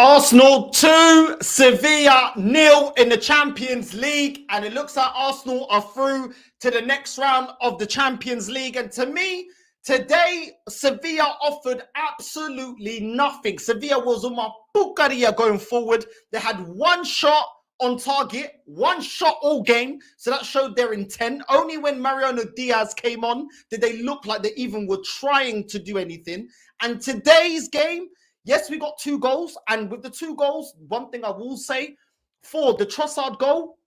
Arsenal 2, Sevilla 0 in the Champions League, and it looks like Arsenal are through to the next round of the Champions League. And to me, today, Sevilla offered absolutely nothing. Sevilla was on my pucaria going forward. They had one shot on target, one shot all game, so that showed their intent. Only when Mariano Diaz came on did they look like they even were trying to do anything. And today's game, yes, we got 2 goals, and with the 2 goals, one thing I will say, for the Trossard goal,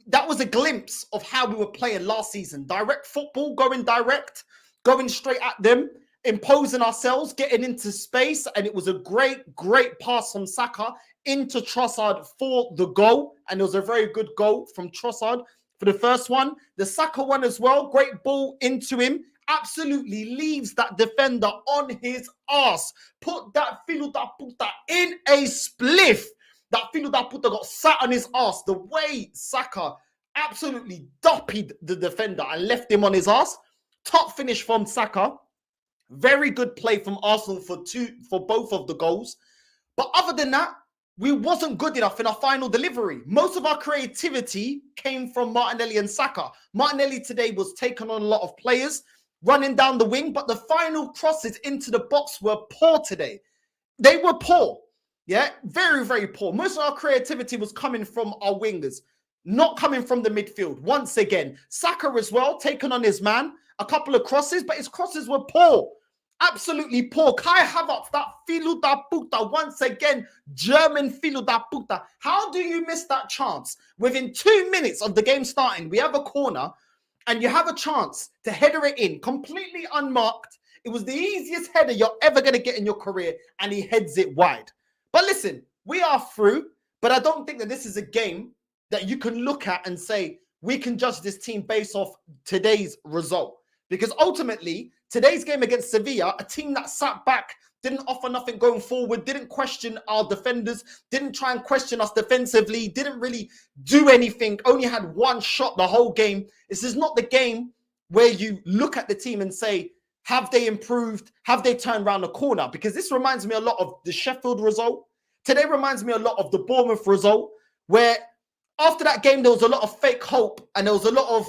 that was a glimpse of how we were playing last season. Direct football, going direct, going straight at them, imposing ourselves, getting into space, and it was a great pass from Saka into Trossard for the goal, and it was a very good goal from Trossard for the first one. The Saka one as well, great ball into him, absolutely leaves that defender on his ass. Put that filo da puta in a spliff. That filo da puta got sat on his ass. The way Saka absolutely doppied the defender and left him on his ass. Top finish from Saka. Very good play from Arsenal for both of the goals. But other than that, we wasn't good enough in our final delivery. Most of our creativity came from Martinelli and Saka. Martinelli today was taking on a lot of players, running down the wing, but the final crosses into the box were poor today. They were poor. Yeah, very poor. Most of our creativity was coming from our wingers, not coming from the midfield. Once again, Saka as well, taking on his man, a couple of crosses, but his crosses were poor. Absolutely poor. Kai Havertz, that filo da puta, once again, German filo da puta. How do you miss that chance? Within 2 minutes of the game starting, we have a corner, and you have a chance to header it in, completely unmarked. It was the easiest header you're ever going to get in your career, and he heads it wide. But listen, we are through, but I don't think that this is a game that you can look at and say, we can judge this team based off today's result. Because ultimately, today's game against Sevilla, a team that sat back, didn't offer nothing going forward, didn't question our defenders, didn't try and question us defensively, didn't really do anything, only had one shot the whole game. This is not the game where you look at the team and say, have they improved? Have they turned around the corner? Because this reminds me a lot of the Sheffield result. Today reminds me a lot of the Bournemouth result, where after that game, there was a lot of fake hope and there was a lot of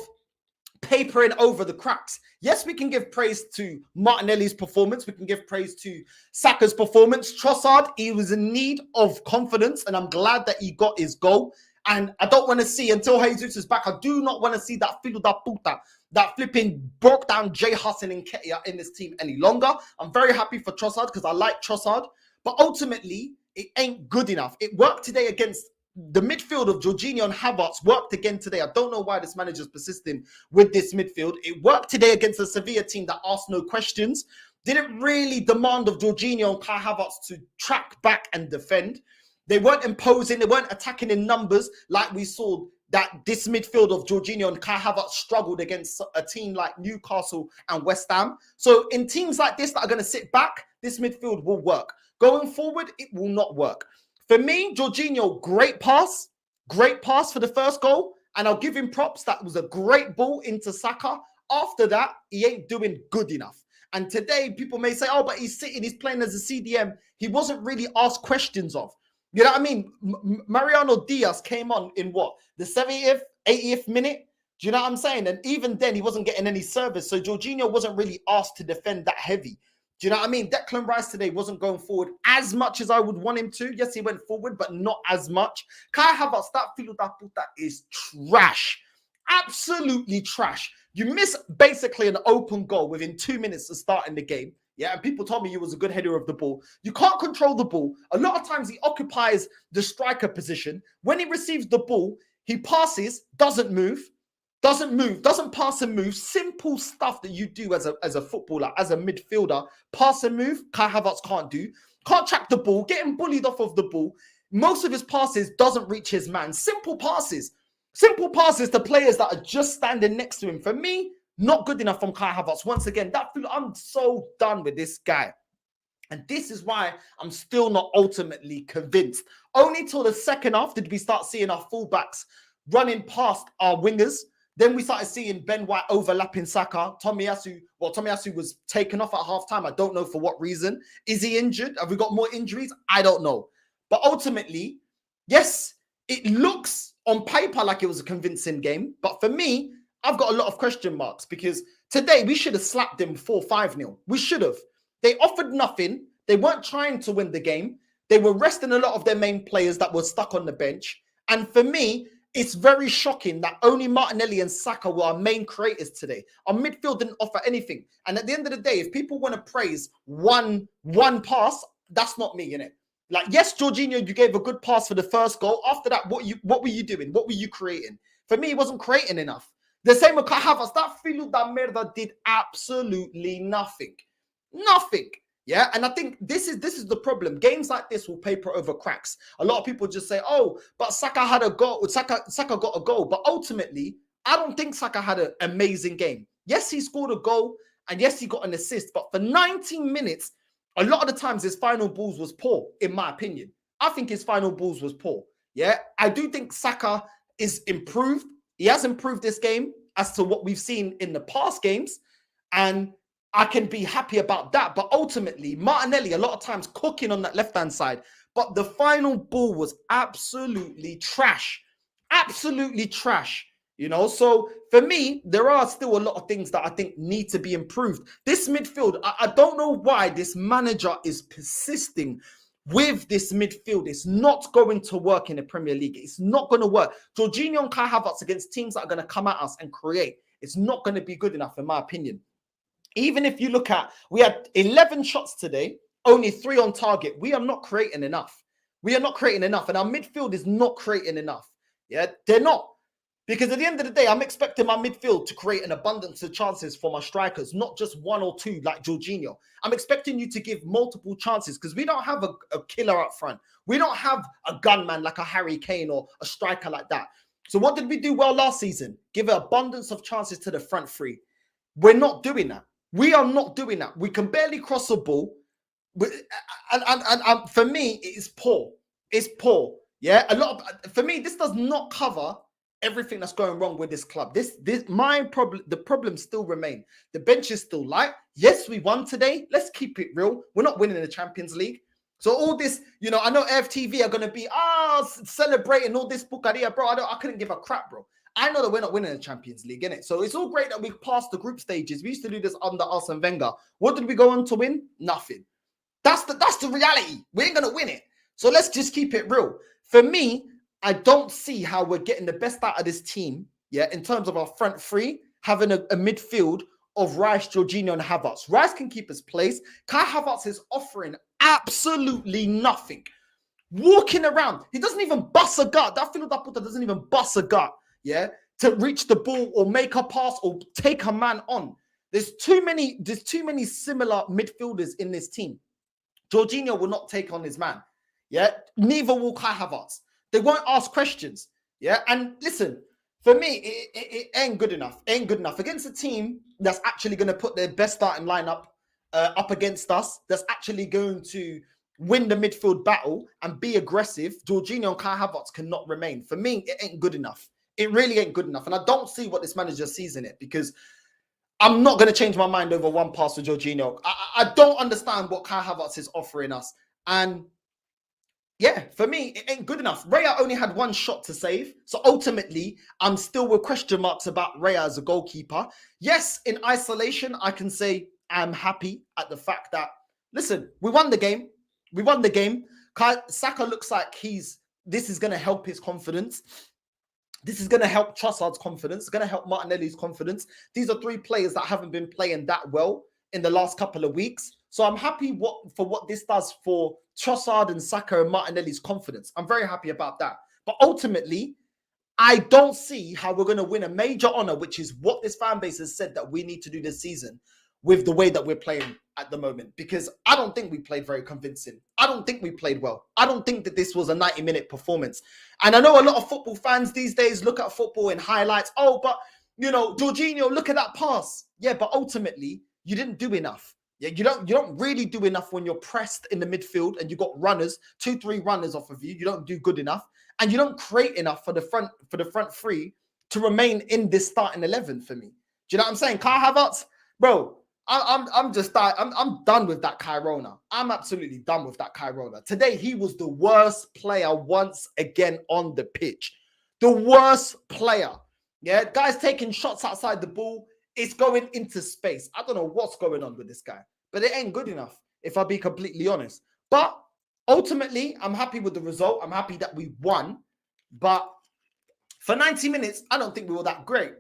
papering over the cracks. Yes, we can give praise to Martinelli's performance. We can give praise to Saka's performance. Trossard, he was in need of confidence, and I'm glad that he got his goal. And I don't want to see, until Jesus is back, I do not want to see that filo da puta, that flipping broke down Jay Hudson and Ketia in this team any longer. I'm very happy for Trossard because I like Trossard. But ultimately, it ain't good enough. It worked today against the midfield of Jorginho and Havertz. Worked again today. I don't know why this manager's persisting with this midfield. It worked today against a Sevilla team that asked no questions. Didn't really demand of Jorginho and Kai Havertz to track back and defend. They weren't imposing. They weren't attacking in numbers like we saw that this midfield of Jorginho and Kai Havertz struggled against a team like Newcastle and West Ham. So in teams like this that are going to sit back, this midfield will work. Going forward, it will not work. For me, Jorginho, great pass for the first goal. And I'll give him props. That was a great ball into Saka. After that, he ain't doing good enough. And today, people may say, oh, but he's sitting, he's playing as a CDM. He wasn't really asked questions of. You know what I mean? Mariano Diaz came on in what? The 70th, 80th minute? Do you know what I'm saying? And even then, he wasn't getting any service. So Jorginho wasn't really asked to defend that heavy. Do you know what I mean? Declan Rice today wasn't going forward as much as I would want him to. Yes, he went forward, but not as much. Kai Havertz, that filo da puta is trash. Absolutely trash. You miss basically an open goal within 2 minutes of starting the game. Yeah, and people told me he was a good header of the ball. You can't control the ball. A lot of times he occupies the striker position. When he receives the ball, he passes, doesn't pass and move. Simple stuff that you do as a footballer, as a midfielder. Pass and move, Kai Havertz can't do. Can't track the ball, getting bullied off of the ball. Most of his passes doesn't reach his man. Simple passes to players that are just standing next to him. For me, not good enough from Kai Havertz. Once again, I'm so done with this guy. And this is why I'm still not ultimately convinced. Only till the second half did we start seeing our fullbacks running past our wingers. Then we started seeing Ben White overlapping Saka. Tomiyasu was taken off at halftime. I don't know for what reason. Is he injured? Have we got more injuries? I don't know. But ultimately, yes, it looks on paper like it was a convincing game. But for me, I've got a lot of question marks because today we should have slapped them 4-5-0. We should have. They offered nothing. They weren't trying to win the game. They were resting a lot of their main players that were stuck on the bench. And for me, it's very shocking that only Martinelli and Saka were our main creators today. Our midfield didn't offer anything. And at the end of the day, if people want to praise one pass, that's not me, innit? Like, yes, Jorginho, you gave a good pass for the first goal. After that, what were you doing? What were you creating? For me, he wasn't creating enough. The same with Kai Havertz. That Filho da Merda did absolutely nothing. Nothing. Yeah, and I think this is the problem. Games like this will paper over cracks. A lot of people just say, "Oh, but Saka had a goal. Saka got a goal." But ultimately, I don't think Saka had an amazing game. Yes, he scored a goal, and yes, he got an assist. But for 19 minutes, a lot of the times his final balls was poor, in my opinion. I think his final balls was poor. Yeah, I do think Saka is improved. He has improved this game as to what we've seen in the past games, and I can be happy about that. But ultimately, Martinelli, a lot of times cooking on that left-hand side. But the final ball was absolutely trash. Absolutely trash. You know, so for me, there are still a lot of things that I think need to be improved. This midfield, I don't know why this manager is persisting with this midfield. It's not going to work in the Premier League. It's not going to work. Jorginho and Kai Havertz against teams that are going to come at us and create. It's not going to be good enough, in my opinion. Even if you look at, we had 11 shots today, only 3 on target. We are not creating enough. We are not creating enough. And our midfield is not creating enough. Yeah, they're not. Because at the end of the day, I'm expecting my midfield to create an abundance of chances for my strikers, not just 1 or 2 like Jorginho. I'm expecting you to give multiple chances because we don't have a killer up front. We don't have a gunman like a Harry Kane or a striker like that. So what did we do well last season? Give an abundance of chances to the front 3. We're not doing that. We are not doing that. We can barely cross a ball. And for me, it's poor. It's poor. Yeah. For me, this does not cover everything that's going wrong with this club. The problems still remain. The bench is still light. Yes, we won today. Let's keep it real. We're not winning the Champions League. So all this, you know, I know FTV are going to be celebrating all this bucaria, bro. I couldn't give a crap, bro. I know that we're not winning the Champions League, innit? So it's all great that we passed the group stages. We used to do this under Arsene Wenger. What did we go on to win? Nothing. That's the reality. We ain't going to win it. So let's just keep it real. For me, I don't see how we're getting the best out of this team, yeah, in terms of our front 3, having a midfield of Rice, Jorginho, and Havertz. Rice can keep his place. Kai Havertz is offering absolutely nothing. Walking around. He doesn't even bust a gut. That Filho da Puta doesn't even bust a gut. Yeah, to reach the ball or make a pass or take a man on. There's too many similar midfielders in this team. Jorginho will not take on his man. Yeah, neither will Kai Havertz. They won't ask questions. Yeah, and listen, for me, it ain't good enough. Ain't good enough against a team that's actually going to put their best starting lineup up against us. That's actually going to win the midfield battle and be aggressive. Jorginho and Kai Havertz cannot remain. For me, it ain't good enough. It really ain't good enough. And I don't see what this manager sees in it because I'm not going to change my mind over one pass for Jorginho. I don't understand what Kai Havertz is offering us. And yeah, for me, it ain't good enough. Raya only had 1 shot to save. So ultimately, I'm still with question marks about Raya as a goalkeeper. Yes, in isolation, I can say I'm happy at the fact that, listen, we won the game. We won the game. Saka looks like this is going to help his confidence. This is going to help Trossard's confidence. It's going to help Martinelli's confidence. These are 3 players that haven't been playing that well in the last couple of weeks. So I'm happy for what this does for Trossard and Saka and Martinelli's confidence. I'm very happy about that. But ultimately, I don't see how we're going to win a major honour, which is what this fan base has said that we need to do this season with the way that we're playing at the moment. Because I don't think we played very convincing. I don't think we played well. I don't think that this was a 90-minute performance. And I know a lot of football fans these days look at football in highlights. Oh, but, you know, Jorginho, look at that pass. Yeah, but ultimately, you didn't do enough. Yeah, you don't really do enough when you're pressed in the midfield and you got runners, 2-3 runners off of you. You don't do good enough. And you don't create enough for the front 3 to remain in this starting 11 for me. Do you know what I'm saying? Kai Havertz, bro, I'm done with that Kyrona. I'm absolutely done with that Kyrona. Today, he was the worst player once again on the pitch. The worst player. Yeah, guys taking shots outside the ball. It's going into space. I don't know what's going on with this guy, but it ain't good enough, if I be completely honest. But ultimately, I'm happy with the result. I'm happy that we won. But for 90 minutes, I don't think we were that great.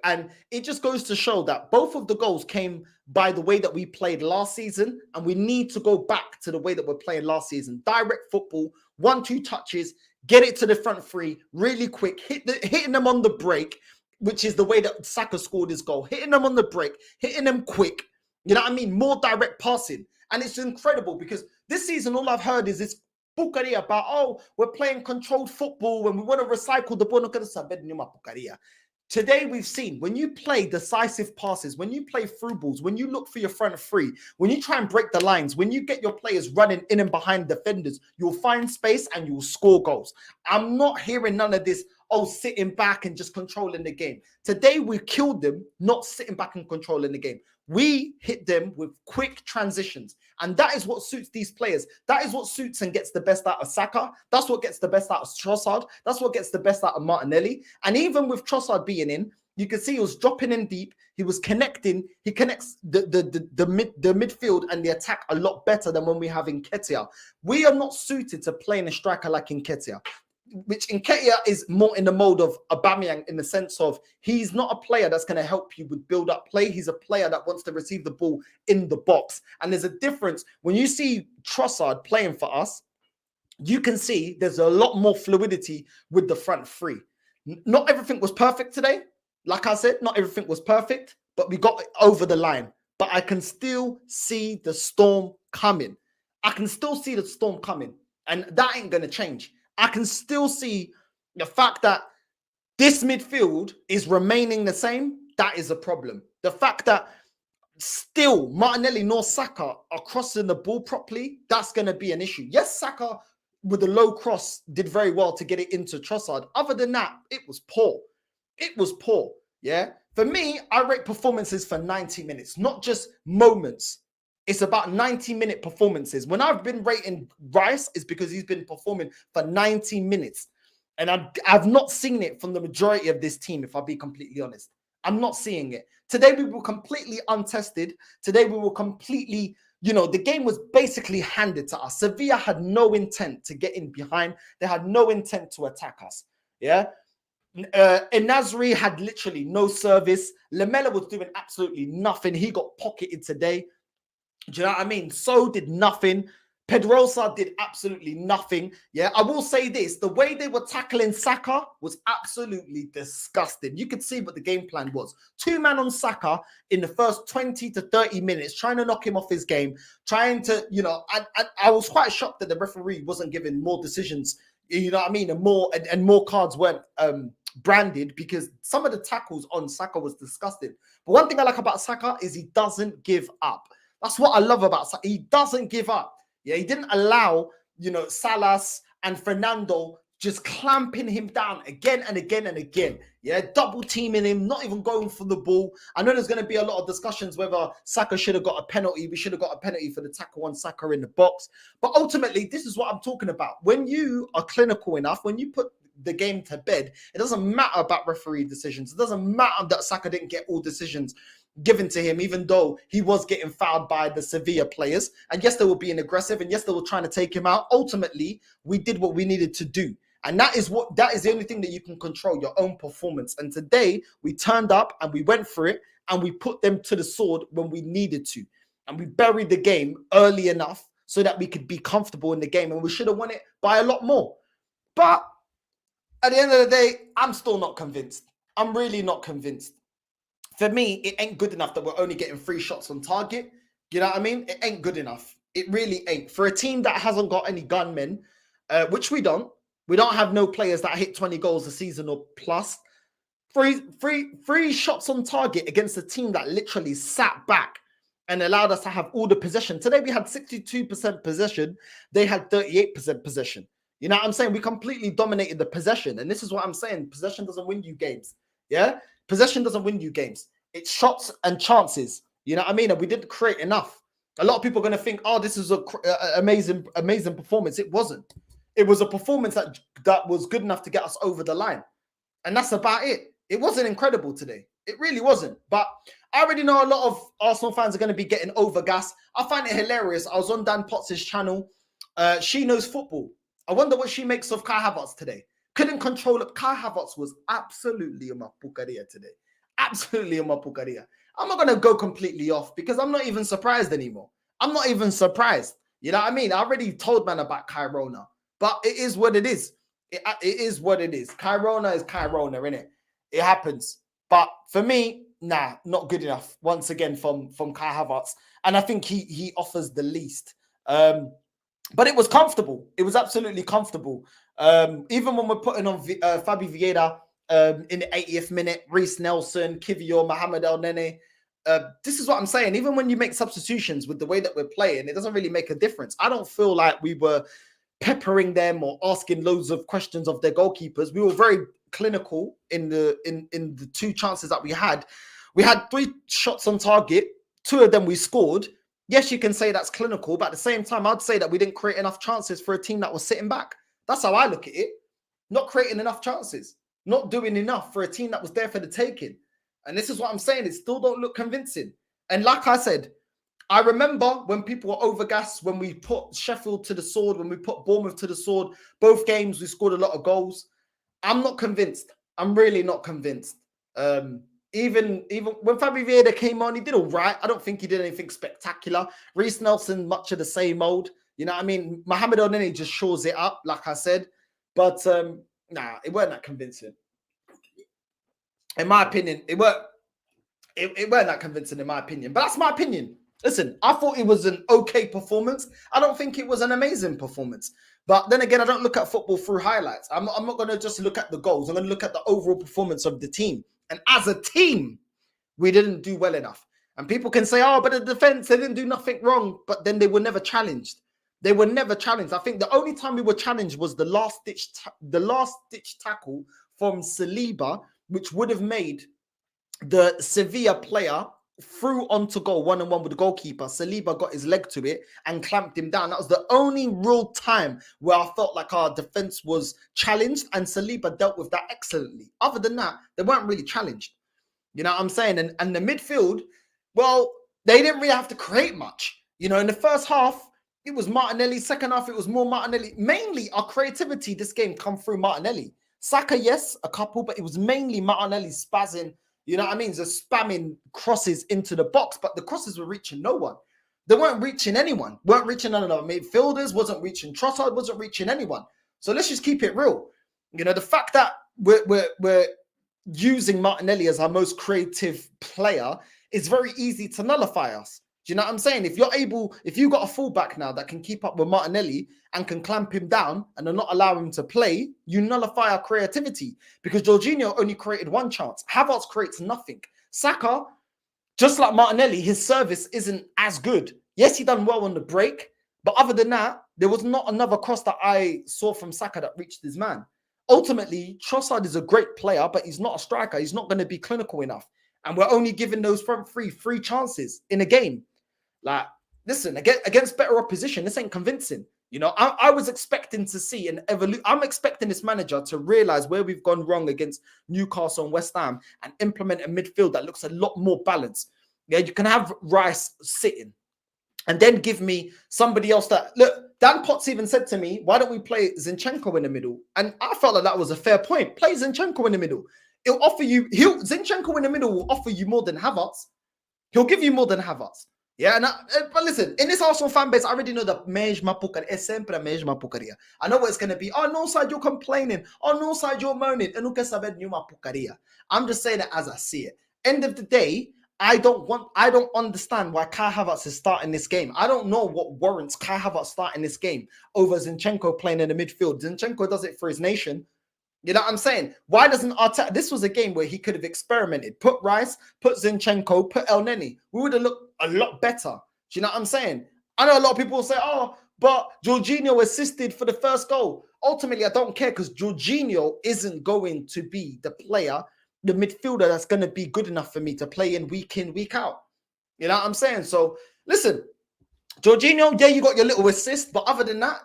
And it just goes to show that both of the goals came by the way that we played last season. And we need to go back to the way that we're playing last season. Direct football, 1-2 touches, get it to the front three really quick, hitting them on the break, which is the way that Saka scored his goal. Hitting them on the break, hitting them quick. You know what I mean? More direct passing. And it's incredible because this season, all I've heard is this Pucaria about, oh, we're playing controlled football and we want to recycle the ball. Today, we've seen when you play decisive passes, when you play through balls, when you look for your front three, when you try and break the lines, when you get your players running in and behind defenders, you'll find space and you'll score goals. I'm not hearing none of this, oh, sitting back and just controlling the game. Today, we killed them, not sitting back and controlling the game. We hit them with quick transitions. And that is what suits these players. That is what suits and gets the best out of Saka. That's what gets the best out of Trossard. That's what gets the best out of Martinelli. And even with Trossard being in, you can see he was dropping in deep. He was connecting. He connects the midfield and the attack a lot better than when we have Nketiah. We are not suited to playing a striker like Nketiah, which Nketiah is more in the mode of Aubameyang in the sense of he's not a player that's going to help you with build-up play. He's a player that wants to receive the ball in the box. And there's a difference. When you see Trossard playing for us, you can see there's a lot more fluidity with the front three. Not everything was perfect today. Like I said, not everything was perfect, but we got over the line. But I can still see the storm coming. And that ain't going to change. I can still see the fact that this midfield is remaining the same. That is a problem. The fact that still Martinelli nor Saka are crossing the ball properly, that's going to be an issue. Yes, Saka with the low cross did very well to get it into Trossard. Other than that, it was poor. Yeah. For me, I rate performances for 90 minutes, not just moments. It's about 90-minute performances. When I've been rating Rice, it's because he's been performing for 90 minutes. And I've not seen it from the majority of this team, if I'll be completely honest. I'm not seeing it. Today, we were completely untested. Today, we were completely, the game was basically handed to us. Sevilla had no intent to get in behind. They had no intent to attack us. Yeah. Nasri had literally no service. Lamela was doing absolutely nothing. He got pocketed today. Do you know what I mean? So did nothing. Pedrosa did absolutely nothing. Yeah, I will say this. The way they were tackling Saka was absolutely disgusting. You could see what the game plan was. 2-man on Saka in the first 20 to 30 minutes, trying to knock him off his game, trying to, I was quite shocked that the referee wasn't giving more decisions, you know what I mean? And more cards weren't branded because some of the tackles on Saka was disgusting. But one thing I like about Saka is he doesn't give up. That's what I love about Saka. He doesn't give up. Yeah, he didn't allow, Salas and Fernando just clamping him down again and again and again. Yeah, double teaming him, not even going for the ball. I know there's going to be a lot of discussions whether Saka should have got a penalty. We should have got a penalty for the tackle on Saka in the box. But ultimately, this is what I'm talking about. When you are clinical enough, when you put the game to bed, it doesn't matter about referee decisions. It doesn't matter that Saka didn't get all decisions given to him, even though he was getting fouled by the Sevilla players. And yes, they were being aggressive, and yes, they were trying to take him out. Ultimately, we did what we needed to do. And that is the only thing that you can control, your own performance. And today we turned up and we went for it and we put them to the sword when we needed to. And we buried the game early enough so that we could be comfortable in the game. And we should have won it by a lot more. But at the end of the day, I'm still not convinced. I'm really not convinced. For me, it ain't good enough that we're only getting 3 shots on target. You know what I mean? It ain't good enough. It really ain't. For a team that hasn't got any gunmen, which we don't have no players that hit 20 goals a season or plus. Three shots on target against a team that literally sat back and allowed us to have all the possession. Today, we had 62% possession. They had 38% possession. You know what I'm saying? We completely dominated the possession. And this is what I'm saying. Possession doesn't win you games. Yeah? Possession doesn't win you games. It's shots and chances. You know what I mean? And we didn't create enough. A lot of people are going to think, oh, this is a amazing performance. It wasn't. It was a performance that was good enough to get us over the line. And that's about it. It wasn't incredible today. It really wasn't. But I already know a lot of Arsenal fans are going to be getting over gas. I find it hilarious. I was on Dan Potts' channel. She knows football. I wonder what she makes of Kai Havertz today. Couldn't control it. Kai Havertz was absolutely in my pucaria today. Absolutely in my pucaria. I'm not going to go completely off because I'm not even surprised anymore. I'm not even surprised. You know what I mean? I already told man about Kyrona. But it is what it is. It is what it is. Kyrona is Kyrona, innit? It happens. But for me, nah, not good enough. Once again, from Kai Havertz. And I think he offers the least. But it was comfortable. It was absolutely comfortable. Even when we're putting on Fabi Vieira in the 80th minute, Reece Nelson, Kivior, Mohamed El Nene. This is what I'm saying. Even when you make substitutions with the way that we're playing, it doesn't really make a difference. I don't feel like we were peppering them or asking loads of questions of their goalkeepers. We were very clinical in the two chances that we had. We had 3 shots on target. 2 of them we scored. Yes, you can say that's clinical, but at the same time, I'd say that we didn't create enough chances for a team that was sitting back. That's how I look at it. Not creating enough chances. Not doing enough for a team that was there for the taking. And this is what I'm saying. It still don't look convincing. And like I said, I remember when people were overgassed, when we put Sheffield to the sword, when we put Bournemouth to the sword, both games, we scored a lot of goals. I'm not convinced. I'm really not convinced. Even when Fabi Vieira came on, he did all right. I don't think he did anything spectacular. Reece Nelson, much of the same old. You know what I mean? Mohamed El Nene just shores it up, like I said. But, nah, it weren't that convincing. In my opinion, it weren't that convincing, in my opinion. But that's my opinion. Listen, I thought it was an okay performance. I don't think it was an amazing performance. But then again, I don't look at football through highlights. I'm not going to just look at the goals. I'm going to look at the overall performance of the team. And as a team, we didn't do well enough. And people can say, oh, but the defense, they didn't do nothing wrong. But then they were never challenged. They were never challenged. I think the only time we were challenged was the last-ditch tackle from Saliba, which would have made the Sevilla player through onto goal, 1-on-1 with the goalkeeper. Saliba got his leg to it and clamped him down. That was the only real time where I felt like our defense was challenged, and Saliba dealt with that excellently. Other than that, they weren't really challenged. You know what I'm saying? And the midfield, well, they didn't really have to create much. You know, in the first half, it was Martinelli. Second half, it was more Martinelli. Mainly, our creativity this game come through Martinelli. Saka, yes, a couple, but it was mainly Martinelli spazzing. You know what I mean? Just spamming crosses into the box, but the crosses were reaching no one. They weren't reaching anyone. Weren't reaching none of our midfielders, wasn't reaching Trossard, wasn't reaching anyone. So let's just keep it real. You know, the fact that we're using Martinelli as our most creative player is very easy to nullify us. Do you know what I'm saying? If you've got a fullback now that can keep up with Martinelli and can clamp him down and not allow him to play, you nullify our creativity, because Jorginho only created 1 chance. Havertz creates nothing. Saka, just like Martinelli, his service isn't as good. Yes, he done well on the break, but other than that, there was not another cross that I saw from Saka that reached his man. Ultimately, Trossard is a great player, but he's not a striker. He's not going to be clinical enough. And we're only giving those front 3 chances in a game. Like, listen, against better opposition, this ain't convincing. You know, I was expecting to see an evolution. I'm expecting this manager to realize where we've gone wrong against Newcastle and West Ham and implement a midfield that looks a lot more balanced. Yeah, you can have Rice sitting and then give me somebody else that... Look, Dan Potts even said to me, why don't we play Zinchenko in the middle? And I felt like that was a fair point. Play Zinchenko in the middle. It'll offer you... Zinchenko in the middle will offer you more than Havertz. He'll give you more than Havertz. Yeah, but listen, in this Arsenal fan base, I already know that mesma pucaria, es sempre mesma pucaria. I know what it's going to be. Oh, no side, you're complaining. Oh, no side, you're moaning. Eu nunca saber nenhuma pucaria. I'm just saying it as I see it. End of the day, I don't understand why Kai Havertz is starting this game. I don't know what warrants Kai Havertz starting this game over Zinchenko playing in the midfield. Zinchenko does it for his nation. You know what I'm saying? Why doesn't Arteta... This was a game where he could have experimented. Put Rice, put Zinchenko, put El Neni. We would have looked a lot better. Do you know what I'm saying? I know a lot of people will say, oh, but Jorginho assisted for the first goal. Ultimately, I don't care, because Jorginho isn't going to be the player, the midfielder that's going to be good enough for me to play in, week out. You know what I'm saying? So listen, Jorginho, yeah, you got your little assist, but other than that,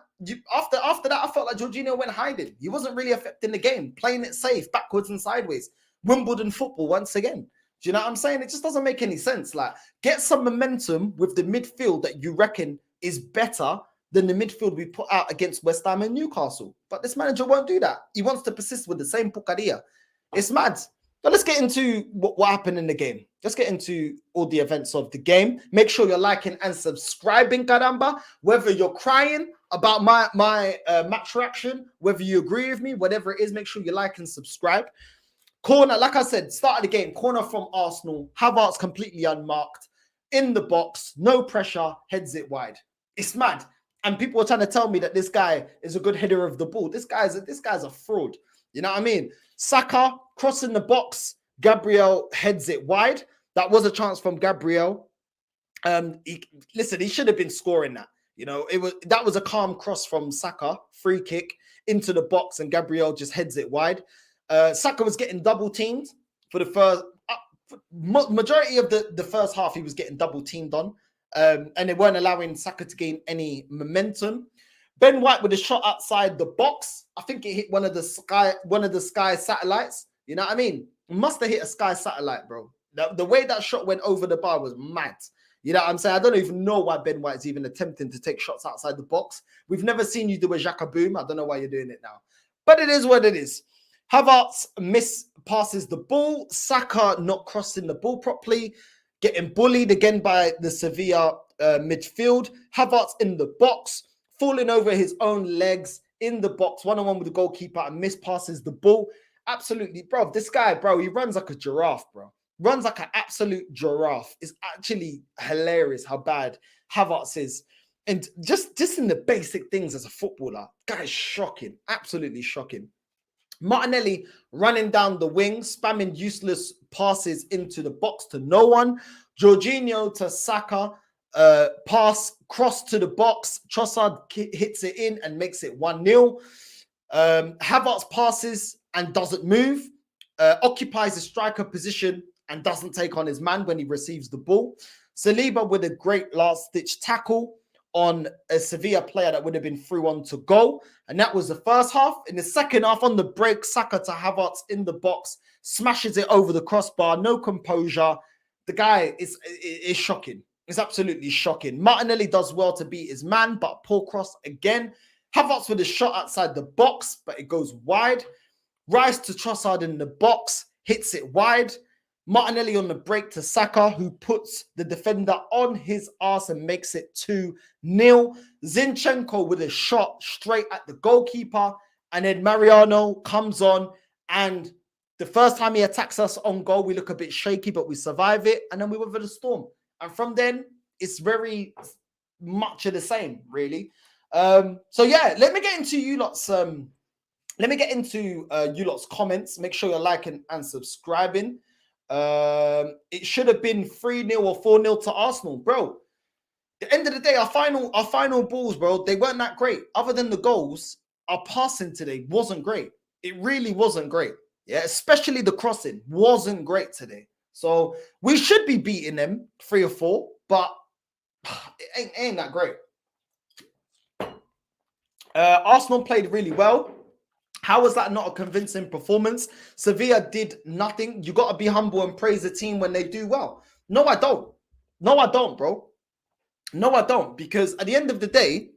after that, I felt like Jorginho went hiding. He wasn't really affecting the game, playing it safe, backwards and sideways. Wimbledon football once again. Do you know what I'm saying? It just doesn't make any sense. Like, get some momentum with the midfield that you reckon is better than the midfield we put out against West Ham and Newcastle. But this manager won't do that. He wants to persist with the same pucaria. It's mad. But let's get into what happened in the game. Let's get into all the events of the game. Make sure you're liking and subscribing, caramba. Whether you're crying about my match reaction, whether you agree with me, whatever it is, make sure you like and subscribe. Corner, like I said, start of the game, corner from Arsenal. Havertz completely unmarked. In the box, no pressure, heads it wide. It's mad. And people are trying to tell me that this guy is a good header of the ball. This guy's a fraud. You know what I mean? Saka crossing the box. Gabriel heads it wide. That was a chance from Gabriel. He should have been scoring that. You know, that was a calm cross from Saka, free kick into the box, and Gabriel just heads it wide. Saka was getting double teamed for the first majority of the first half. He was getting double teamed on, and they weren't allowing Saka to gain any momentum. Ben White with a shot outside the box. I think it hit one of the Sky satellites. You know what I mean? It must have hit a Sky satellite, bro. The way that shot went over the bar was mad. You know what I'm saying? I don't even know why Ben White's even attempting to take shots outside the box. We've never seen you do a Xhaka boom. I don't know why you're doing it now. But it is what it is. Havertz passes the ball. Saka not crossing the ball properly. Getting bullied again by the Sevilla midfield. Havertz in the box. Falling over his own legs in the box. One-on-one with the goalkeeper and mispasses the ball. Absolutely, bro. This guy, bro, he runs like a giraffe, bro. Runs like an absolute giraffe. It's actually hilarious how bad Havertz is. And just in the basic things as a footballer, guy is shocking. Absolutely shocking. Martinelli running down the wing, spamming useless passes into the box to no one. Jorginho to Saka, pass, cross to the box. Trossard hits it in and makes it 1-0. Havertz passes and doesn't move. Occupies the striker position and doesn't take on his man when he receives the ball. Saliba with a great last-ditch tackle on a Sevilla player that would have been through on to goal. And that was the first half. In the second half, on the break, Saka to Havertz in the box, smashes it over the crossbar, no composure. The guy is shocking. It's absolutely shocking. Martinelli does well to beat his man, but poor cross again. Havertz with a shot outside the box, but it goes wide. Rice to Trossard in the box, hits it wide. Martinelli on the break to Saka, who puts the defender on his ass and makes it 2-0. Zinchenko with a shot straight at the goalkeeper. And then Mariano comes on, and the first time he attacks us on goal, we look a bit shaky, but we survive it. And then we weather the storm. And from then, it's very much of the same, really. So yeah, let me get into you lot's comments. Make sure you're liking and subscribing. It should have been 3-0 or 4-0 to Arsenal, bro. At the end of the day, our final balls, bro, they weren't that great. Other than the goals, our passing today wasn't great. It really wasn't great. Yeah, especially the crossing wasn't great today. So we should be beating them 3 or 4, but it ain't that great. Arsenal played really well. How was that not a convincing performance? Sevilla did nothing. You got to be humble and praise the team when they do well. No, I don't. No, I don't, bro. No, I don't. Because at the end of the day,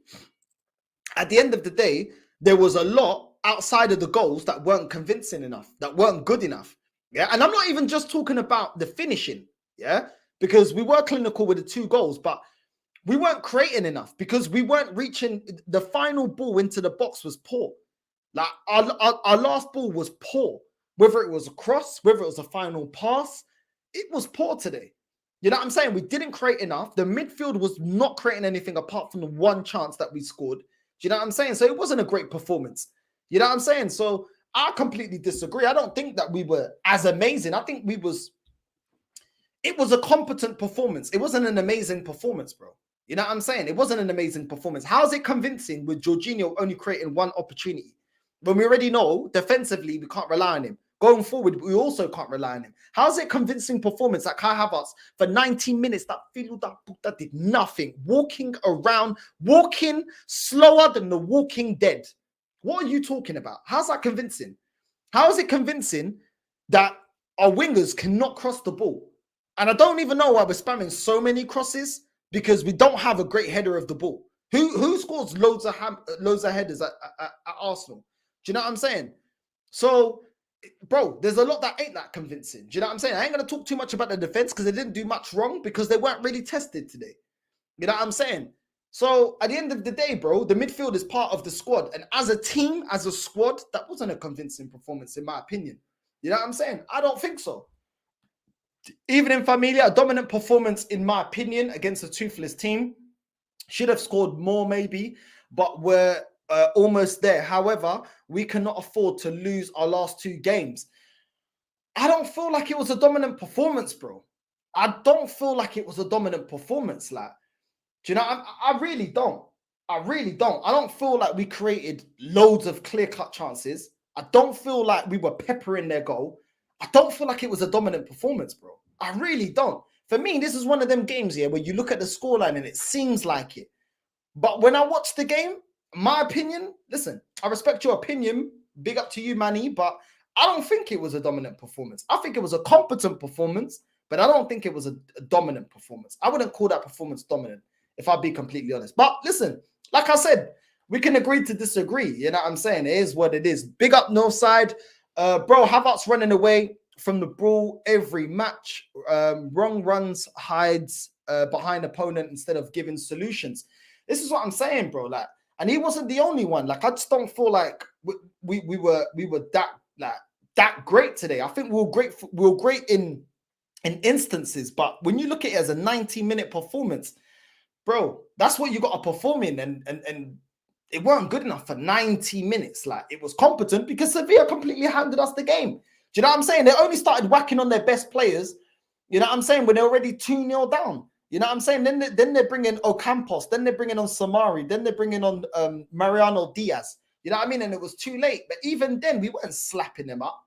there was a lot outside of the goals that weren't convincing enough, that weren't good enough. Yeah. And I'm not even just talking about the finishing. Yeah. Because we were clinical with the 2 goals, but we weren't creating enough because we weren't reaching. The final ball into the box was poor. Like our last ball was poor. Whether it was a cross, whether it was a final pass, it was poor today. You know what I'm saying? We didn't create enough. The midfield was not creating anything apart from the 1 chance that we scored. Do you know what I'm saying? So it wasn't a great performance. You know what I'm saying? So I completely disagree. I don't think that we were as amazing. I think it was a competent performance. It wasn't an amazing performance, bro. You know what I'm saying? It wasn't an amazing performance. How is it convincing with Jorginho only creating 1 opportunity? When we already know defensively we can't rely on him. Going forward, we also can't rely on him. How's it convincing performance that Kai Havertz for 90 minutes that did nothing, walking around, walking slower than the walking dead? What are you talking about? How's that convincing? How is it convincing that our wingers cannot cross the ball? And I don't even know why we're spamming so many crosses, because we don't have a great header of the ball. Who scores loads of headers at Arsenal? Do you know what I'm saying? So, bro, there's a lot that ain't that convincing. Do you know what I'm saying? I ain't going to talk too much about the defense because they didn't do much wrong, because they weren't really tested today. You know what I'm saying? So at the end of the day, bro, the midfield is part of the squad. And as a team, as a squad, that wasn't a convincing performance, in my opinion. You know what I'm saying? I don't think so. Even in Familia, a dominant performance, in my opinion, against a toothless team. Should have scored more, maybe, but we're almost there. However, we cannot afford to lose our last 2 games. I don't feel like it was a dominant performance, bro. I don't feel like it was a dominant performance, like. Do you know? I really don't. I really don't. I don't feel like we created loads of clear-cut chances. I don't feel like we were peppering their goal. I don't feel like it was a dominant performance, bro. I really don't. For me, this is one of them games here where you look at the scoreline and it seems like it. But when I watch the game, my opinion, listen, I respect your opinion. Big up to you, Manny, but I don't think it was a dominant performance. I think it was a competent performance, but I don't think it was a dominant performance. I wouldn't call that performance dominant, if I'll be completely honest. But listen, like I said, we can agree to disagree. You know what I'm saying? It is what it is. Big up Northside. Bro, Havertz running away from the ball every match. Wrong runs, hides behind opponent instead of giving solutions. This is what I'm saying, bro. Like, and he wasn't the only one. Like, I just don't feel like we were that great today. I think we were great in instances, but when you look at it as a 90-minute performance, bro, that's what you got to perform in, and it weren't good enough for 90 minutes. Like, it was competent because Sevilla completely handed us the game. Do you know what I'm saying? They only started whacking on their best players, you know what I'm saying, when they're already 2-0 down. You know what I'm saying? Then they're bringing Ocampos, then they're bringing on Samari, then they're bringing on Mariano Diaz. You know what I mean? And it was too late. But even then, we weren't slapping them up.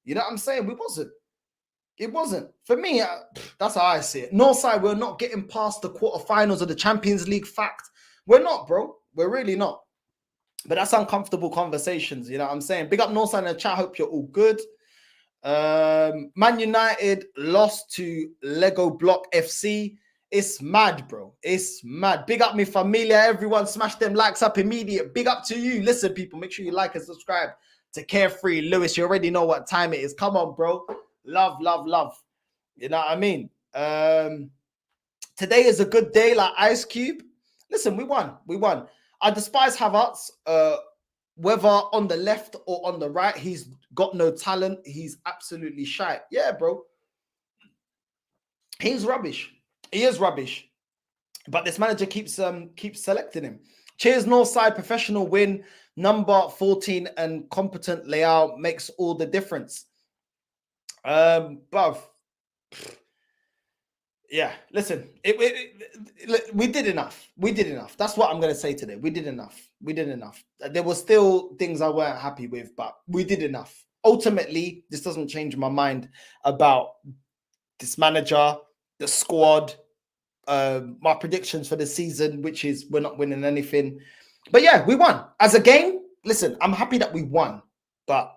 You know what I'm saying? We wasn't. It wasn't. For me, that's how I see it. Northside, we're not getting past the quarterfinals of the Champions League. Fact. We're not, bro. We're really not. But that's uncomfortable conversations. You know what I'm saying? Big up Northside in the chat. Hope you're all good. Man United lost to Lego Block FC. It's mad, bro. It's mad. Big up me familia. Everyone smash them likes up immediate. Big up to you. Listen, people, make sure you like and subscribe to Carefree Lewis. You already know what time it is. Come on, bro. Love, love, love. You know what I mean? Today is a good day, like Ice Cube. Listen, we won. We won. I despise Havertz. Whether on the left or on the right, he's got no talent. He's absolutely shite. Yeah, bro. He's rubbish. He is rubbish. But this manager keeps selecting him. Cheers, Northside. Professional win. Number 14 and competent layout makes all the difference. Bruv. Yeah, listen, we did enough. We did enough. That's what I'm going to say today. We did enough. We did enough. There were still things I weren't happy with, but we did enough. Ultimately, this doesn't change my mind about this manager, the squad, my predictions for the season, which is we're not winning anything. But yeah, we won. As a game, listen, I'm happy that we won, but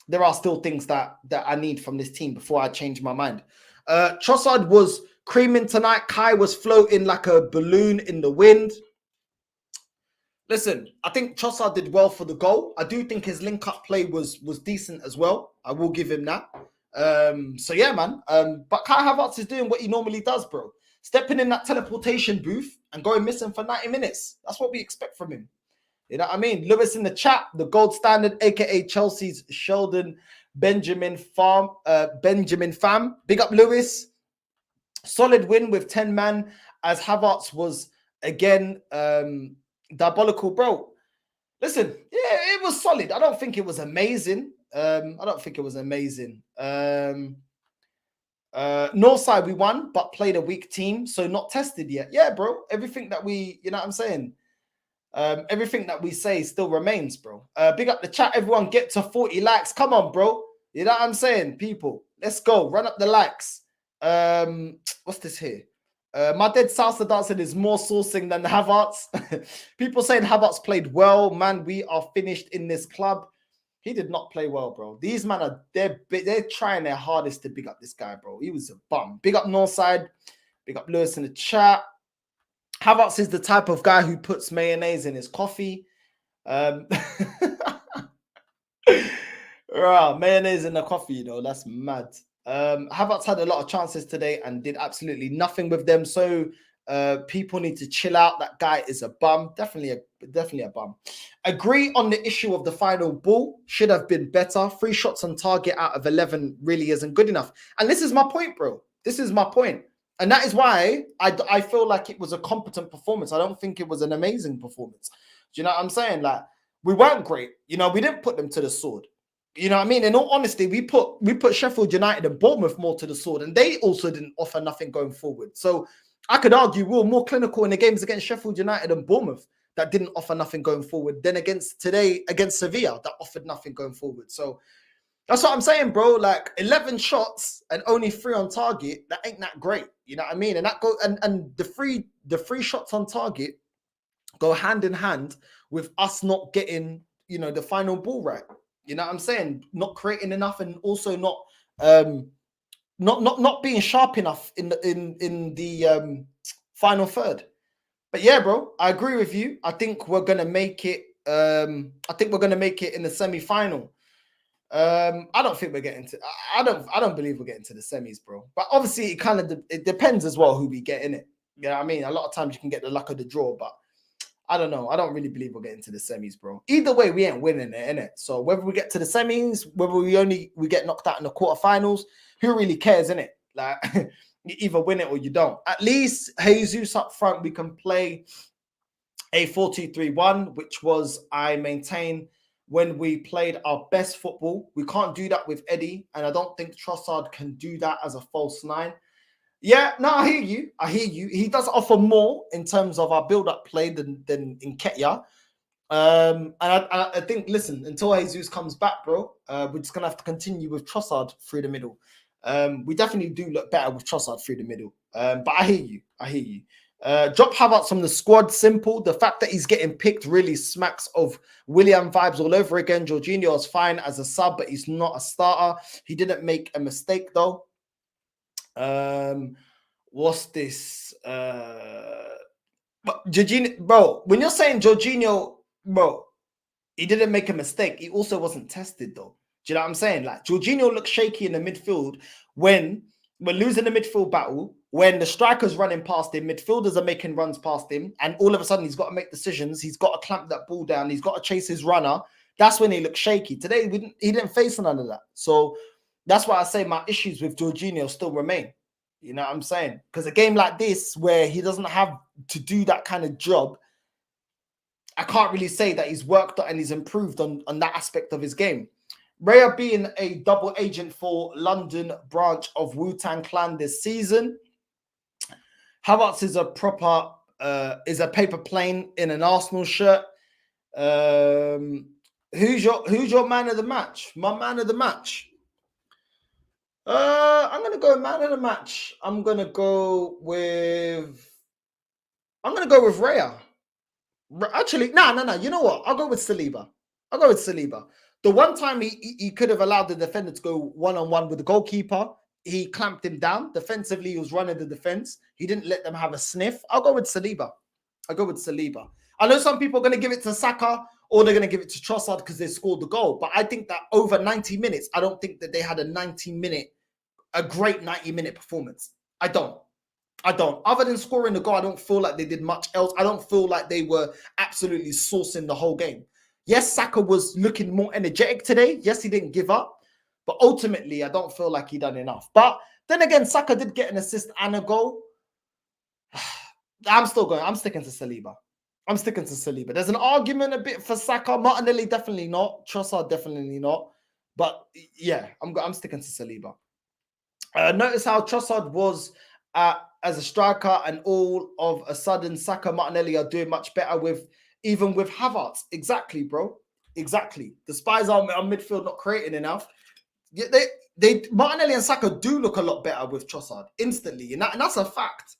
there are still things that I need from this team before I change my mind. Trossard was creaming tonight. Kai was floating like a balloon in the wind. Listen, I think Trossard did well for the goal. I do think his link-up play was decent as well. I will give him that. So yeah, man. But Kai Havertz is doing what he normally does, bro. Stepping in that teleportation booth and going missing for 90 minutes. That's what we expect from him. You know what I mean? Lewis in the chat, the gold standard, aka Chelsea's Sheldon Benjamin Fam. Big up Lewis. Solid win with 10 man as Havertz was again diabolical, bro. Listen, yeah, it was solid. I don't think it was amazing. Northside we won, but played a weak team, so not tested yet. Yeah, bro. Everything that we, you know what I'm saying? Everything that we say still remains, bro. Big up the chat, everyone. Get to 40 likes. Come on, bro. You know what I'm saying? People, let's go. Run up the likes. What's this here? My dead salsa dancing is more sourcing than Havertz. People saying Havertz played well. Man, we are finished in this club. He did not play well, bro. These men are they're trying their hardest to big up this guy, bro. He was a bum. Big up Northside. Big up Lewis in the chat. Havertz is the type of guy who puts mayonnaise in his coffee. Mayonnaise in the coffee, you know, that's mad. Havertz had a lot of chances today and did absolutely nothing with them. So people need to chill out. That guy is a bum. Definitely a bum. Agree on the issue of the final ball. Should have been better. 3 shots on target out of 11 really isn't good enough. And this is my point, bro. This is my point. And that is why I feel like it was a competent performance. I don't think it was an amazing performance. Do you know what I'm saying? Like, we weren't great. You know, we didn't put them to the sword. You know what I mean? In all honesty, we put Sheffield United and Bournemouth more to the sword, and they also didn't offer nothing going forward. So I could argue we were more clinical in the games against Sheffield United and Bournemouth that didn't offer nothing going forward than against Sevilla that offered nothing going forward. So that's what I'm saying, bro. Like 11 shots and only 3 on target, that ain't that great. You know what I mean? And that go and the three shots on target go hand in hand with us not getting, you know, the final ball right. You know what I'm saying? Not creating enough and also not being sharp enough in the final third. But yeah, bro, I agree with you. I think we're gonna make it. I think we're gonna make it in the semi-final. I don't think we're getting to. I don't believe we're getting to the semis, bro. But obviously, it depends as well who we get in it. You know what I mean? A lot of times you can get the luck of the draw, but I don't know. I don't really believe we're getting to the semis, bro. Either way, we ain't winning it, innit? So whether we get to the semis, whether we get knocked out in the quarterfinals, who really cares, innit? Like, you either win it or you don't. At least Jesus up front, we can play a 4-2-3-1, which was, I maintain, when we played our best football. We can't do that with Eddie, and I don't think Trossard can do that as a false 9. Yeah, no, I hear you. He does offer more in terms of our build-up play than Nketiah. And I think, listen, until Jesus comes back, bro, we're just going to have to continue with Trossard through the middle. We definitely do look better with Trossard through the middle. But I hear you. Drop Havertz from the squad, simple. The fact that he's getting picked really smacks of William vibes all over again. Jorginho is fine as a sub, but he's not a starter. He didn't make a mistake, though. What's this? But Jorginho, bro, when you're saying Jorginho, bro, he didn't make a mistake. He also wasn't tested, though. Do you know what I'm saying? Like, Jorginho looks shaky in the midfield when we're losing the midfield battle, when the striker's running past him, midfielders are making runs past him, and all of a sudden he's got to make decisions. He's got to clamp that ball down. He's got to chase his runner. That's when he looks shaky. Today, he didn't face none of that. So that's why I say my issues with Jorginho still remain. You know what I'm saying? Because a game like this, where he doesn't have to do that kind of job, I can't really say that he's worked and he's improved on that aspect of his game. Raya being a double agent for London branch of Wu-Tang Clan this season. Havertz is a paper plane in an Arsenal shirt. Who's your man of the match? My man of the match. I'm gonna go man of the match. I'm gonna go with Raya. Actually, no. You know what? I'll go with Saliba. The one time he could have allowed the defender to go one-on-one with the goalkeeper, he clamped him down. Defensively, he was running the defense. He didn't let them have a sniff. I'll go with Saliba. I know some people are going to give it to Saka or they're going to give it to Trossard because they scored the goal. But I think that over 90 minutes, I don't think that they had a great 90-minute performance. I don't. Other than scoring the goal, I don't feel like they did much else. I don't feel like they were absolutely sourcing the whole game. Yes, Saka was looking more energetic today. Yes, he didn't give up. But ultimately, I don't feel like he done enough. But then again, Saka did get an assist and a goal. I'm sticking to Saliba. There's an argument a bit for Saka. Martinelli, definitely not. Trossard, definitely not. But yeah, I'm sticking to Saliba. Notice how Trossard was as a striker, and all of a sudden, Saka, Martinelli are doing much better even with Havertz. Exactly, bro. Exactly. The spies are on midfield not creating enough. Yeah, Martinelli and Saka do look a lot better with Trossard instantly, and that's a fact.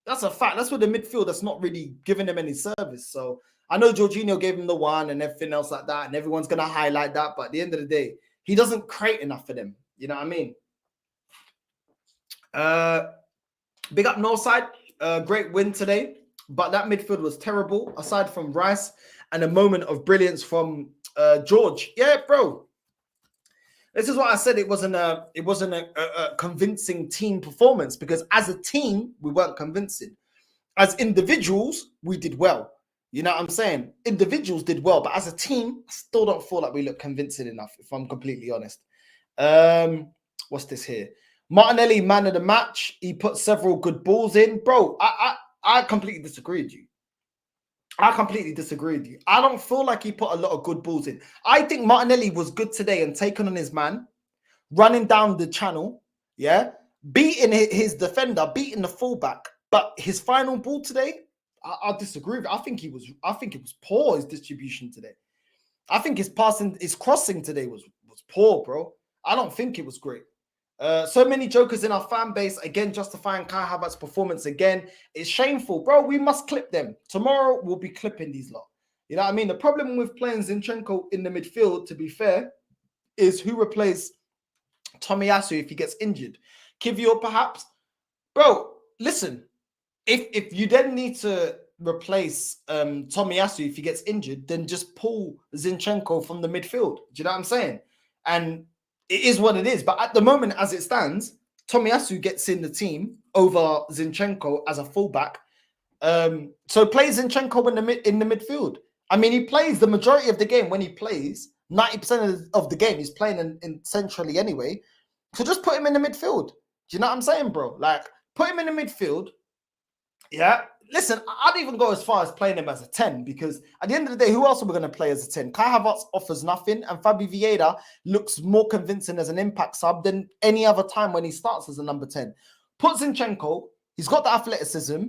That's a fact. That's with the midfield that's not really giving them any service. So I know Jorginho gave him the one and everything else like that, and everyone's gonna highlight that. But at the end of the day, he doesn't create enough for them. You know what I mean? Big up Northside. Great win today, but that midfield was terrible. Aside from Rice and a moment of brilliance from George. Yeah, bro. This is what I said. It wasn't a convincing team performance because as a team we weren't convincing. As individuals, we did well. You know what I'm saying? Individuals did well, but as a team, I still don't feel like we look convincing enough. If I'm completely honest. What's this here? Martinelli, man of the match. He put several good balls in, bro. I completely disagree with you. I completely disagree with you. I don't feel like he put a lot of good balls in. I think Martinelli was good today and taking on his man, running down the channel, yeah, beating his defender, beating the fullback. But his final ball today, I disagree with. I think it was poor, his distribution today. I think his passing, his crossing today was poor, bro. I don't think it was great. So many jokers in our fan base, again, justifying Kai Havertz's performance again. It's shameful, bro. We must clip them. Tomorrow, we'll be clipping these lot. You know what I mean? The problem with playing Zinchenko in the midfield, to be fair, is who replace Tomiyasu if he gets injured. Kivior, perhaps? Bro, listen. If you then need to replace Tomiyasu if he gets injured, then just pull Zinchenko from the midfield. Do you know what I'm saying? And it is what it is. But at the moment, as it stands, Tomiyasu gets in the team over Zinchenko as a fullback. So play Zinchenko in the midfield. I mean, he plays the majority of the game. When he plays, 90% of the game he's playing in centrally anyway. So just put him in the midfield. Do you know what I'm saying, bro? Like, put him in the midfield. Yeah. Listen, I'd even go as far as playing him as a 10 because at the end of the day, who else are we going to play as a 10? Kai Havertz offers nothing and Fabi Vieira looks more convincing as an impact sub than any other time when he starts as a number 10. Put Zinchenko, he's got the athleticism.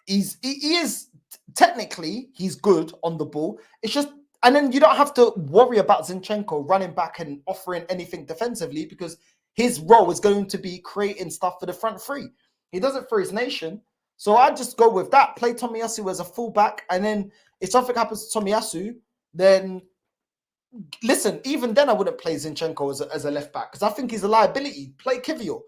He is technically, he's good on the ball. It's just, and then you don't have to worry about Zinchenko running back and offering anything defensively because his role is going to be creating stuff for the front three. He does it for his nation. So I'd just go with that. Play Tomiyasu as a fullback. And then if something happens to Tomiyasu, then listen, even then I wouldn't play Zinchenko as a left back because I think he's a liability. Play Kivior.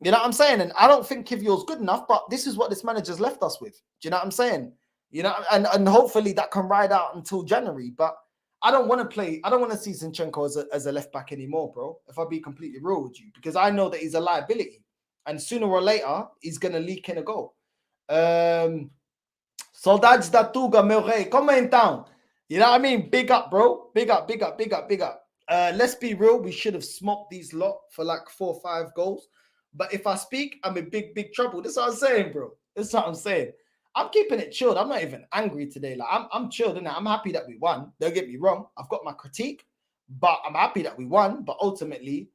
You know what I'm saying? And I don't think Kivior's good enough, but this is what this manager's left us with. Do you know what I'm saying? You know, and hopefully that can ride out until January. But I don't want to see Zinchenko as a left back anymore, bro. If I be completely real with you, because I know that he's a liability. And sooner or later, he's going to leak in a goal. Saudades da Tuga, meu rei. Como então? You know what I mean? Big up, bro. Big up. Let's be real. We should have smoked these lot for like 4 or 5 goals. But if I speak, I'm in big trouble. This is what I'm saying, bro. This is what I'm saying. I'm keeping it chilled. I'm not even angry today. Like I'm chilled, innit? I'm happy that we won. Don't get me wrong. I've got my critique, but I'm happy that we won. But ultimately,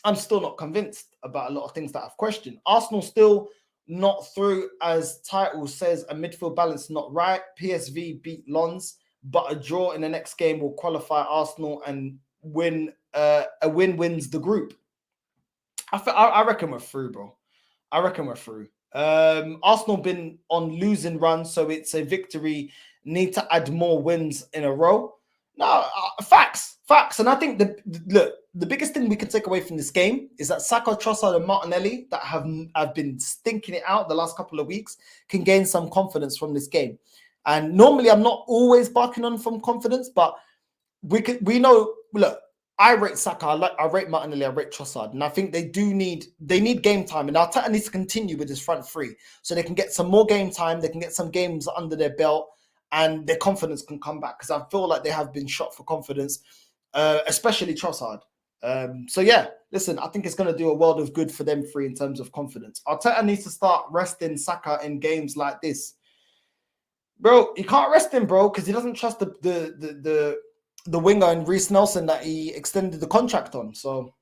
I'm still not convinced about a lot of things that I've questioned. Arsenal still not through, as title says, a midfield balance not right. PSV beat Lens, but a draw in the next game will qualify Arsenal and win. A win wins the group. I reckon we're through, bro. I reckon we're through. Arsenal been on losing runs, so it's a victory. Need to add more wins in a row. No, facts. And I think the biggest thing we can take away from this game is that Saka, Trossard, and Martinelli that have been stinking it out the last couple of weeks can gain some confidence from this game. And normally I'm not always barking on from confidence, but we know. Look, I rate Saka, I rate Martinelli, I rate Trossard, and I think they need game time, and Arteta needs to continue with his front three so they can get some more game time, they can get some games under their belt, and their confidence can come back because I feel like they have been shot for confidence, especially Trossard. So yeah, listen, I think it's going to do a world of good for them three in terms of confidence. Arteta needs to start resting Saka in games like this, bro. You can't rest him, bro, because he doesn't trust the winger and Reece Nelson that he extended the contract on. So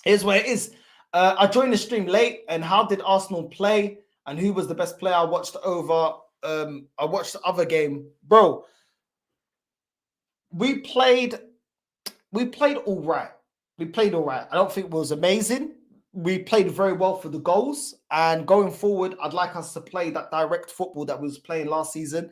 here's where it is. I joined the stream late. And how did Arsenal play? And who was the best player I watched over? I watched the other game, bro. We played all right. We played all right. I don't think it was amazing. We played very well for the goals. And going forward, I'd like us to play that direct football that we was playing last season,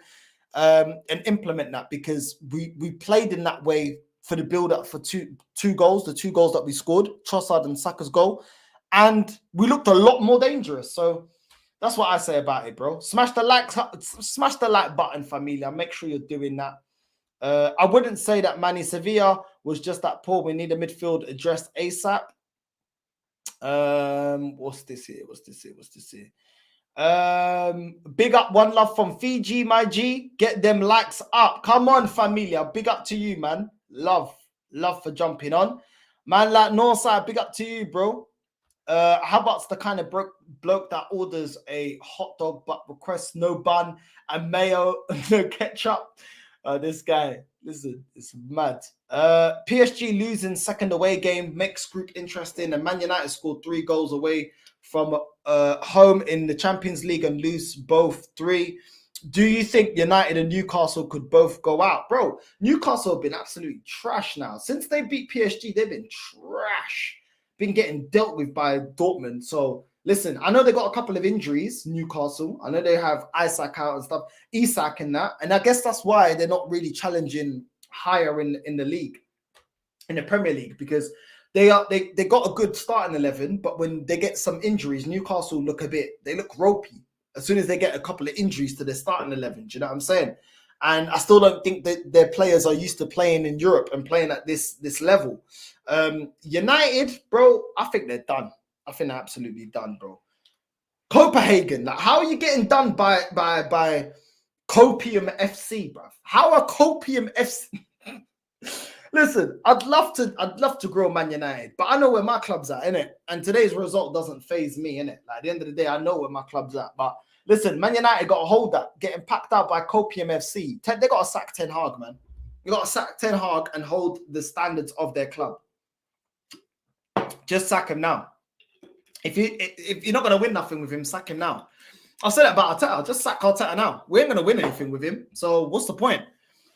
and implement that, because we played in that way for the build-up for two goals, the 2 goals that we scored, Trossard and Saka's goal. And we looked a lot more dangerous. So that's what I say about it, bro. Smash the like button, familia. Make sure you're doing that. I wouldn't say that Sevilla was just that poor. We need a midfield addressed ASAP. What's this here? Big up, one love from Fiji, my G. Get them likes up. Come on, familia. Big up to you, man. Love for jumping on. Man like Northside, big up to you, bro. How about the kind of bloke that orders a hot dog but requests no bun and mayo, no ketchup? This guy, listen, it's mad. PSG losing second away game makes group interesting, and Man United scored 3 goals away from home in the Champions League and lose both 3. Do you think United and Newcastle could both go out? Bro, Newcastle have been absolutely trash now. Since they beat PSG, they've been trash. Been getting dealt with by Dortmund. So listen, I know they got a couple of injuries, Newcastle. I know they have Isak out and stuff, Isak and that. And I guess that's why they're not really challenging higher in the league, in the Premier League, because they got a good starting 11, but when they get some injuries, Newcastle look ropey as soon as they get a couple of injuries to their starting 11. Do you know what I'm saying? And I still don't think that their players are used to playing in Europe and playing at this level. United, bro, I think they're done. I think they're absolutely done, bro. Copenhagen, like, how are you getting done by Copium FC, bro? How are Copium FC? Listen, I'd love to grow Man United, but I know where my club's at, innit? And today's result doesn't faze me, innit? Like, at the end of the day, I know where my club's at. But listen, Man United got to hold that, getting packed out by Copium FC. They got to sack Ten Hag, man. You got to sack Ten Hag and hold the standards of their club. Just sack him now. If you're not going to win nothing with him, sack him now. I'll say that about Arteta. Just sack Arteta now. We ain't going to win anything with him. So what's the point?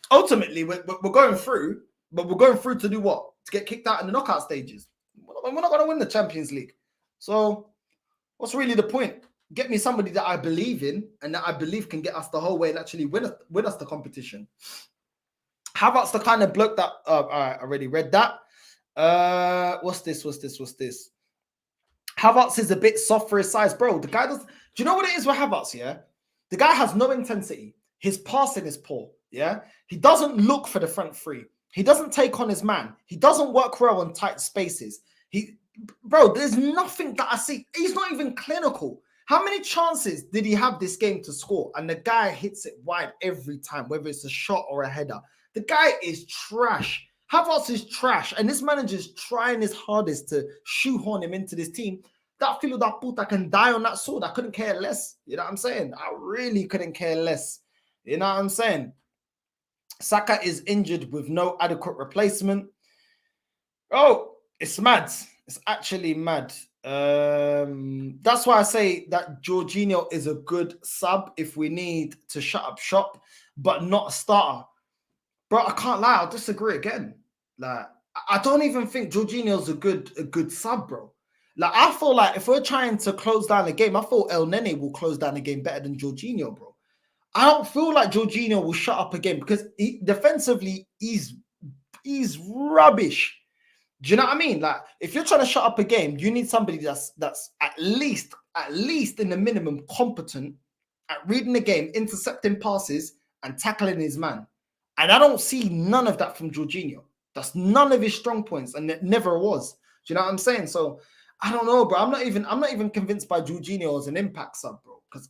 Ultimately, we're going through, but we're going through to do what? To get kicked out in the knockout stages. We're not going to win the Champions League. So what's really the point? Get me somebody that I believe in and that I believe can get us the whole way and actually win us the competition. Havertz the kind of bloke that all right, I already read that. What's this? Havertz is a bit soft for his size, bro. The guy does. Do you know what it is with Havertz? Yeah, the guy has no intensity. His passing is poor. Yeah, he doesn't look for the front three. He doesn't take on his man. He doesn't work well in tight spaces. Bro, there's nothing that I see. He's not even clinical. How many chances did he have this game to score? And the guy hits it wide every time, whether it's a shot or a header. The guy is trash. Havertz is trash. And this manager's trying his hardest to shoehorn him into this team. That filo da puta can die on that sword. I couldn't care less. You know what I'm saying? I really couldn't care less. You know what I'm saying? Saka is injured with no adequate replacement. Oh, it's mad. It's actually mad. That's why I say that Jorginho is a good sub if we need to shut up shop, but not a starter. Bro, I can't lie. I'll disagree again. Like, I don't even think Jorginho's a good sub, bro. Like, I feel like if we're trying to close down the game, I thought El Nene will close down the game better than Jorginho, bro. I don't feel like Jorginho will shut up again because defensively he's rubbish. Do you know what I mean? Like, if you're trying to shut up a game, you need somebody that's at least in the minimum competent at reading the game, intercepting passes, and tackling his man. And I don't see none of that from Jorginho. That's none of his strong points, and it never was. Do you know what I'm saying? So I don't know, bro. I'm not even convinced by Jorginho as an impact sub, bro. Because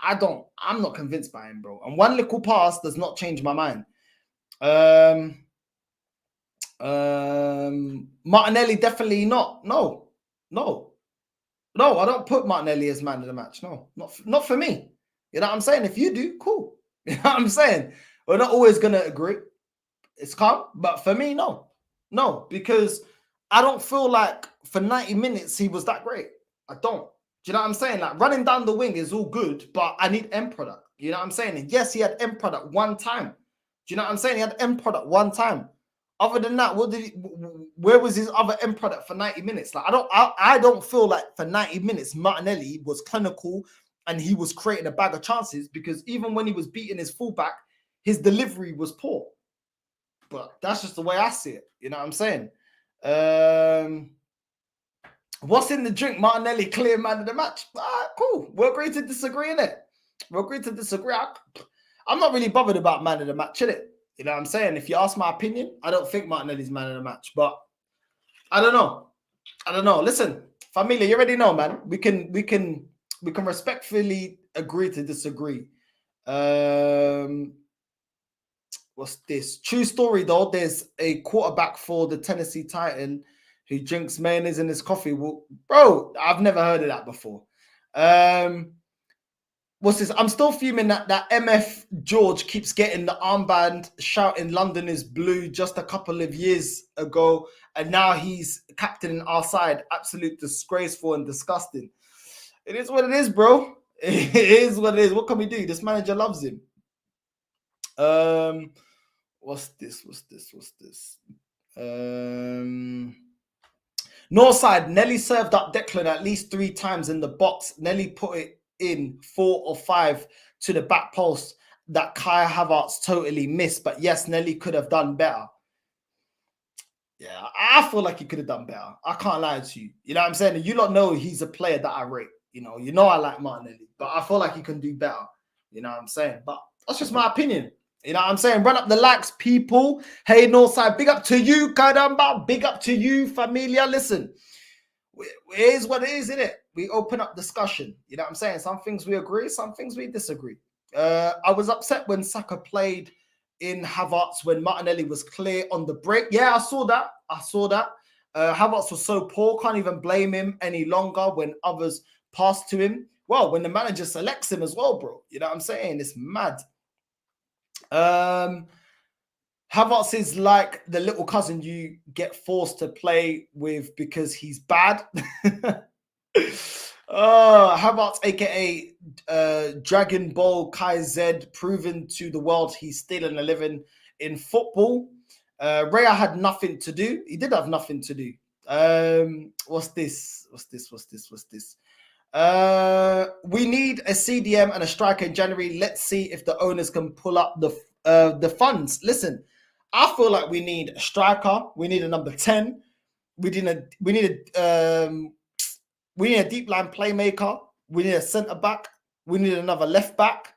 I'm not convinced by him, bro. And one little pass does not change my mind. Martinelli definitely not. No, I don't put Martinelli as man of the match. No, not for me. You know what I'm saying? If you do, cool. You know what I'm saying? We're not always gonna agree. It's calm, but for me, no, because I don't feel like for 90 minutes he was that great. I don't. Do you know what I'm saying? Like, running down the wing is all good, but I need end product. You know what I'm saying? And yes, he had end product one time. Do you know what I'm saying? He had end product one time. Other than that, where was his other end product for 90 minutes? Like, I don't feel like for 90 minutes, Martinelli was clinical and he was creating a bag of chances, because even when he was beating his fullback, his delivery was poor. But that's just the way I see it. You know what I'm saying? What's in the drink? Martinelli, clear man of the match. Cool. We'll agree to disagree, innit? We'll agree to disagree. I'm not really bothered about man of the match, innit? You know what I'm saying? If you ask my opinion, I don't think Martinelli's man of the match, but I don't know. Listen, familia, you already know, man. We can respectfully agree to disagree. What's this? True story, though. There's a quarterback for the Tennessee Titan who drinks mayonnaise in his coffee. Well, bro, I've never heard of that before. What's this? I'm still fuming that MF George keeps getting the armband shouting London is blue just a couple of years ago, and now he's captaining our side. Absolute disgraceful and disgusting. It is what it is, bro. It is what it is. What can we do? This manager loves him. What's this? Northside, Nelly served up Declan at least 3 times in the box. Nelly put it in 4 or 5 to the back post that Kai Havertz totally missed. But yes, Nelly could have done better. Yeah, I feel like he could have done better. I can't lie to you. You know what I'm saying? And you lot know he's a player that I rate. You know I like Martinelli, but I feel like he can do better. You know what I'm saying? But that's just my opinion. You know what I'm saying? Run up the likes, people. Hey, Northside, big up to you, Kadamba. Big up to you, familia. Listen, it is what it is, isn't it? We open up discussion. You know what I'm saying? Some things we agree, some things we disagree. I was upset when Saka played in Havertz when Martinelli was clear on the break. Yeah, I saw that. Havertz was so poor, can't even blame him any longer when others pass to him. Well, when the manager selects him as well, bro. You know what I'm saying? It's mad. Havertz is like the little cousin you get forced to play with because he's bad. Havertz, aka Dragon Ball Kai Z, proven to the world he's still in a living in football. Raya had nothing to do. He did have nothing to do. What's this? We need a CDM and a striker in January. Let's see if the owners can pull up the funds. Listen, I feel like we need a striker. We need a number 10. We need a deep line playmaker. We need a centre back. We need another left back,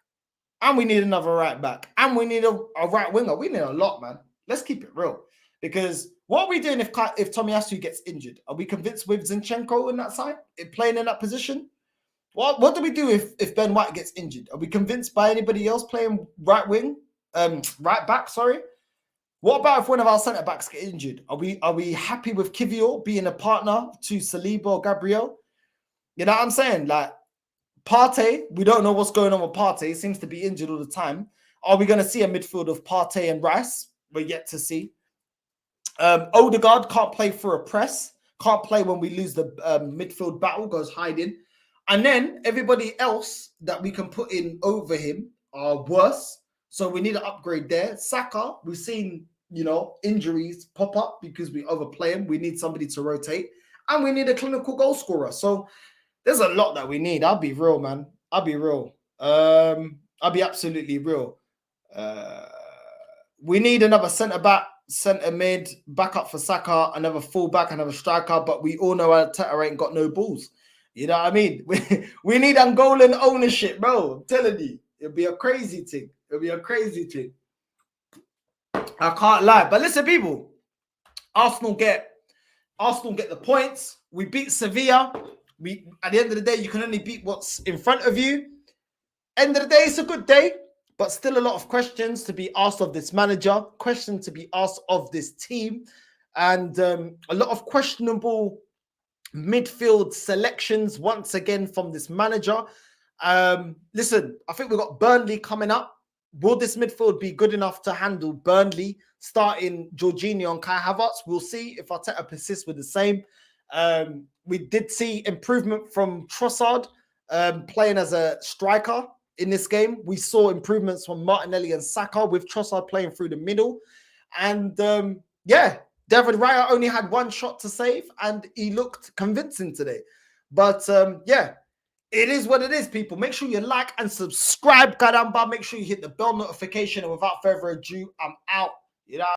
and we need another right back, and we need a right winger. We need a lot, man. Let's keep it real. Because what are we doing if Tomiyasu gets injured? Are we convinced with Zinchenko in that side, playing in that position? What do we do if Ben White gets injured? Are we convinced by anybody else playing right back? Sorry. What about if one of our centre backs get injured? Are we happy with Kivior being a partner to Saliba or Gabriel? You know what I'm saying? Like Partey, we don't know what's going on with Partey. He seems to be injured all the time. Are we going to see a midfield of Partey and Rice? We're yet to see. Odegaard can't play for a press. Can't play when we lose the midfield battle. Goes hiding. And then everybody else that we can put in over him are worse. So we need an upgrade there. Saka, we've seen, injuries pop up because we overplay him. We need somebody to rotate. And we need a clinical goal scorer. So there's a lot that we need. I'll be real, man. I'll be real. I'll be absolutely real. We need another centre back, centre mid, backup for Saka, another full back, another striker. But we all know Arteta ain't got no balls. You know what I mean? We need Angolan ownership, bro. I'm telling you. It'll be a crazy thing. I can't lie. But listen, people. Arsenal get the points. We beat Sevilla. At the end of the day, you can only beat what's in front of you. End of the day, it's a good day. But still a lot of questions to be asked of this manager. Questions to be asked of this team. And a lot of questionable midfield selections once again from this manager. Listen, I think we've got Burnley coming up. Will this midfield be good enough to handle Burnley starting Jorginho and Kai Havertz? We'll see if Arteta persists with the same. We did see improvement from Trossard playing as a striker in this game. We saw improvements from Martinelli and Saka with Trossard playing through the middle. And yeah, David Raya only had one shot to save, and he looked convincing today. But yeah, it is what it is, people. Make sure you like and subscribe, caramba. Make sure you hit the bell notification. And without further ado, I'm out. You know.